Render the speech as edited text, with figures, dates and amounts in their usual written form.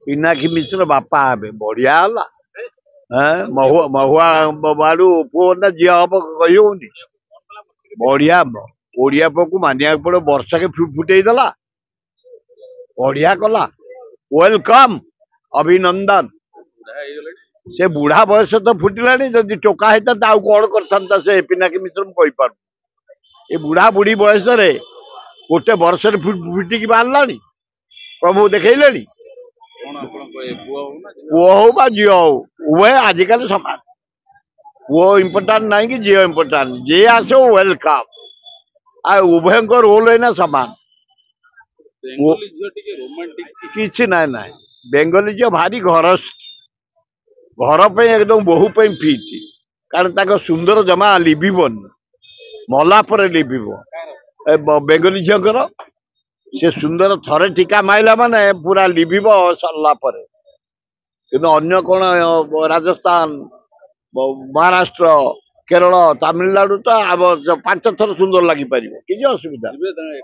ପିନାକୀ ମିଶ୍ର ବାପା ହେବେ ବଢିଆ ହେଲା। ମହୁଆ ବାଡୁ ପୁଅ ନା ଝିଅ ହବ କହି ହଉନି। ବଢିଆ ଓଡିଆ ପୁଅକୁ ମାନିବାକୁ ପଡିବ। ବର୍ଷକେ ଫୁଟେଇ ଦେଲା, ବଢିଆ କଲା। ୱେଲକମ୍, ଅଭିନନ୍ଦନ। ସେ ବୁଢା ବୟସ ତ ଫୁଟିଲାଣି, ଯଦି ଟୋକା ହେଇଥାନ୍ତା ଆଉ କଣ କରିଥାନ୍ତା ସେ ପିନାକୀ ମିଶ୍ର ମୁଁ କହିପାରୁନି। ଏ ବୁଢା ବୁଢୀ ବୟସରେ ଗୋଟେ ବର୍ଷରେ ଫୁଟିକି ବାହାରିଲାଣି, ପ୍ରଭୁ ଦେଖେଇଲେଣି। ପୁଅ ହଉ ବା ଝିଅ ହଉ, ଉଭୟ ଆଜିକାଲି ସମାନ। ପୁଅ ଇମ୍ପୋର୍ଟାଣ୍ଟ ନାହିଁ କି ଝିଅ ଇମ୍ପୋର୍ଟାଣ୍ଟ, ଯିଏ ଆସେ ୱେଲକମ୍। ଆଉ ଉଭୟଙ୍କ ରୋଲ ଏଇନା ସମାନ। କିଛି ନାହିଁ। ବେଙ୍ଗଲୀ ଝିଅ ଭାରି ଘର ପାଇଁ ଏକଦମ ବୋହୂ ପାଇଁ ଫିଟ୍। କାରଣ ତାଙ୍କ ସୁନ୍ଦର ଜମା ଲିଭିବନି, ମଲା ପରେ ଲିଭିବ। ବେଙ୍ଗଲୀ ଝିଅଙ୍କର ସେ ସୁନ୍ଦର ଥରେ ଟିକା ମାଇଲା ମାନେ ପୁରା ଲିଭିବ ସରିଲା ପରେ। କିନ୍ତୁ ଅନ୍ୟ କଣ ରାଜସ୍ଥାନ, ମହାରାଷ୍ଟ୍ର, କେରଳ, ତାମିଲନାଡୁ ତ 5 ଥର ସୁନ୍ଦର ଲାଗିପାରିବ, କିଛି ଅସୁବିଧା।